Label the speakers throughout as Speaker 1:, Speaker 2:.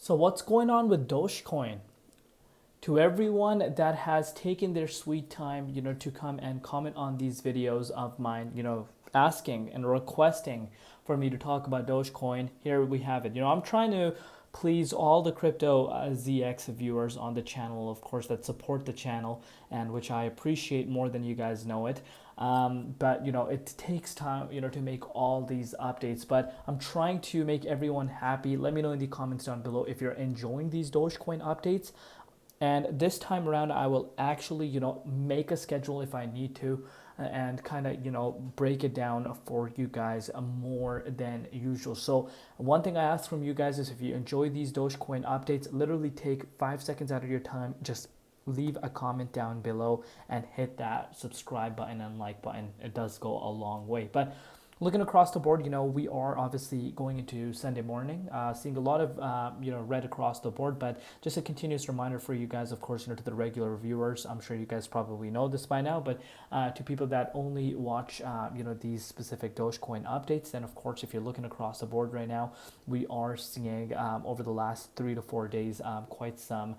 Speaker 1: So what's going on with Dogecoin? To everyone that has taken their sweet time, to come and comment on these videos of mine, asking and requesting for me to talk about Dogecoin, here we have it. I'm trying to please all the crypto ZX viewers on the channel, of course, that support the channel, and which I appreciate more than you guys know it. But it takes time, to make all these updates. But I'm trying to make everyone happy. Let me know in the comments down below if you're enjoying these Dogecoin updates. And this time around, I will actually, make a schedule if I need to, and kind of, break it down for you guys more than usual. So one thing I ask from you guys is if you enjoy these Dogecoin updates, literally take 5 seconds out of your time, just leave a comment down below and hit that subscribe button and like button. It does go a long way. But looking across the board, we are obviously going into Sunday morning, seeing a lot of, red across the board, but just a continuous reminder for you guys, of course, to the regular viewers. I'm sure you guys probably know this by now, but to people that only watch, these specific Dogecoin updates, then of course, if you're looking across the board right now, we are seeing over the last 3 to 4 days, quite some,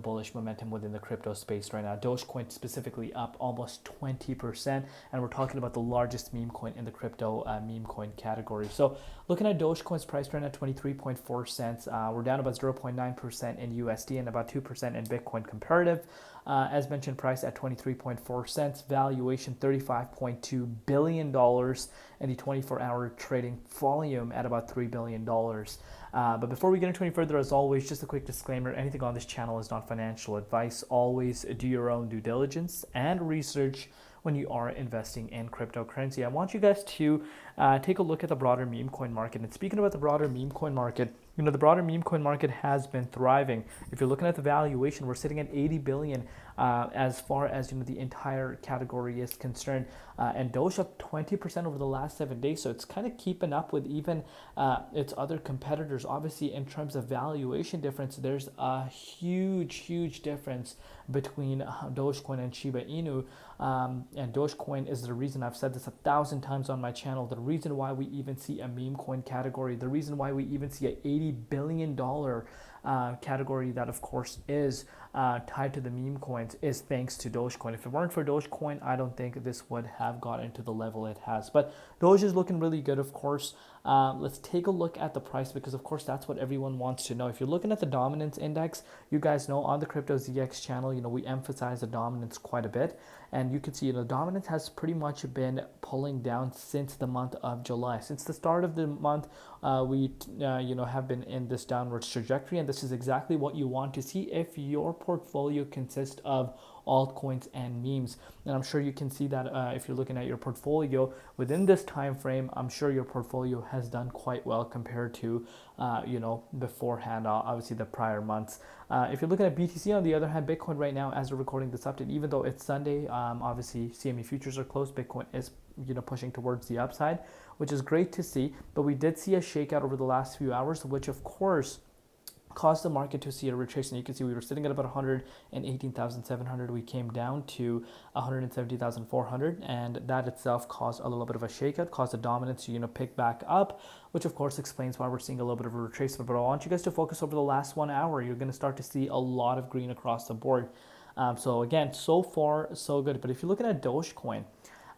Speaker 1: bullish momentum within the crypto space right now. Dogecoin specifically up almost 20%, and we're talking about the largest meme coin in the crypto meme coin category. So looking at Dogecoin's price right now, 23.4 cents. We're down about 0.9% in USD and about 2% in Bitcoin comparative. As mentioned, price at 23.4 cents, valuation $35.2 billion, and the 24-hour trading volume at about $3 billion. But before we get into any further, as always, just a quick disclaimer, anything on this channel is not financial advice. Always do your own due diligence and research when you are investing in cryptocurrency. I want you guys to take a look at the broader meme coin market. And speaking about the broader meme coin market, the broader meme coin market has been thriving. If you're looking at the valuation, we're sitting at 80 billion as far as the entire category is concerned, and Doge up 20% over the last 7 days. So it's kind of keeping up with even its other competitors. Obviously, in terms of valuation difference, there's a huge difference between Dogecoin and Shiba Inu. And Dogecoin is the reason, I've said this 1,000 times on my channel, the reason why we even see a meme coin category, the reason why we even see an $80 billion category that of course is tied to the meme coins is thanks to Dogecoin. If it weren't for Dogecoin, I don't think this would have gotten to the level it has. But Doge is looking really good, of course. Let's take a look at the price, because of course that's what everyone wants to know. If you're looking at the dominance index, you guys know on the Crypto ZX channel, we emphasize the dominance quite a bit, and you can see the dominance has pretty much been pulling down since the month of July. Since the start of the month, we have been in this downwards trajectory, and this is exactly what you want to see if your portfolio consists of altcoins and memes. And I'm sure you can see that if you're looking at your portfolio within this time frame, I'm sure your portfolio has done quite well compared to beforehand, obviously the prior months. If you're looking at BTC, on the other hand, Bitcoin right now, as we're recording this update, even though it's Sunday, obviously CME futures are closed, Bitcoin is pushing towards the upside, which is great to see. But we did see a shakeout over the last few hours, which of course caused the market to see a retracement. You can see we were sitting at about 118,700. We came down to 170,400, and that itself caused a little bit of a shakeout, caused the dominance to pick back up, which of course explains why we're seeing a little bit of a retracement. But I want you guys to focus over the last 1 hour. You're going to start to see a lot of green across the board. So again, so far so good. But if you're looking at Dogecoin,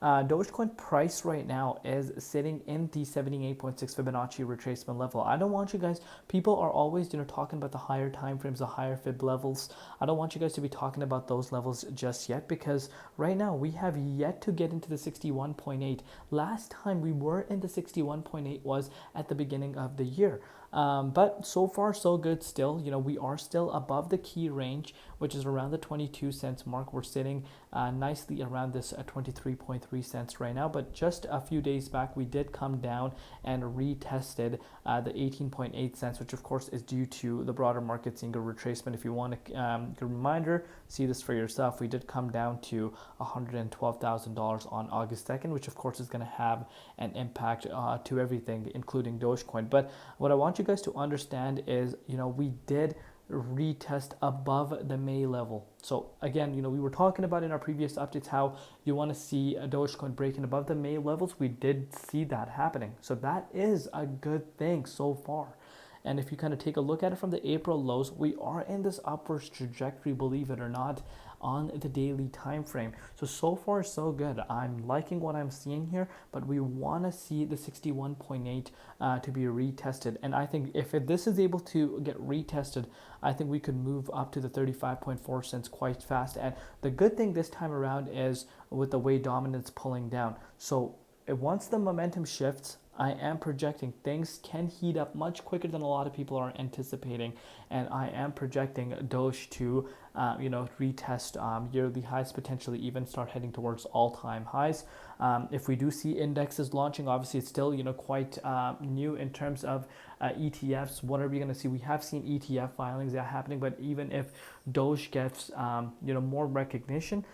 Speaker 1: Dogecoin price right now is sitting in the 78.6 Fibonacci retracement level. I don't want you guys, people are always talking about the higher time frames, the higher fib levels. I don't want you guys to be talking about those levels just yet, because right now we have yet to get into the 61.8. Last time we were in the 61.8 was at the beginning of the year. But so far so good still. We are still above the key range, which is around the 22 cents mark. We're sitting nicely around this 23.3 cents right now. But just a few days back, we did come down and retested the 18.8 cents, which of course is due to the broader market seeing a retracement. If you want a reminder, see this for yourself. We did come down to $112,000 on August 2nd, which of course is going to have an impact to everything, including Dogecoin. But what I want you guys to understand is, we did retest above the May level. So again, we were talking about in our previous updates how you want to see a Dogecoin breaking above the May levels. We did see that happening. So that is a good thing so far. And if you kind of take a look at it from the April lows, we are in this upwards trajectory, believe it or not, on the daily time frame. So far so good. I'm liking what I'm seeing here, but we want to see the 61.8 to be retested. And I think if this is able to get retested, I think we could move up to the 35.4 cents quite fast. And the good thing this time around is with the way dominance pulling down. So once the momentum shifts, I am projecting things can heat up much quicker than a lot of people are anticipating, and I am projecting Doge to, retest yearly highs, potentially even start heading towards all-time highs. If we do see indexes launching, obviously it's still quite new in terms of ETFs. What are we going to see? We have seen ETF filings that are happening, but even if Doge gets more recognition,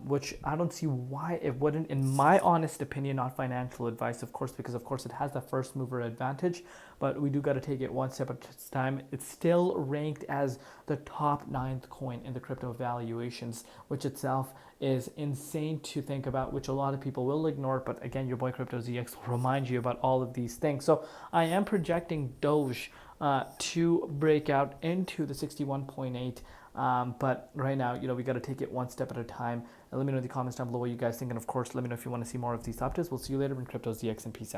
Speaker 1: which I don't see why it wouldn't, in my honest opinion, not financial advice, of course, because of course it has the first mover advantage, but we do got to take it one step at a time. It's still ranked as the top 9th coin in the crypto valuations, which itself is insane to think about, which a lot of people will ignore. But again, your boy Crypto ZX will remind you about all of these things. So I am projecting Doge to break out into the 61.8. But right now, we got to take it one step at a time. And let me know in the comments down below what you guys think. And of course, let me know if you want to see more of these updates. We'll see you later in Crypto ZX, and peace out.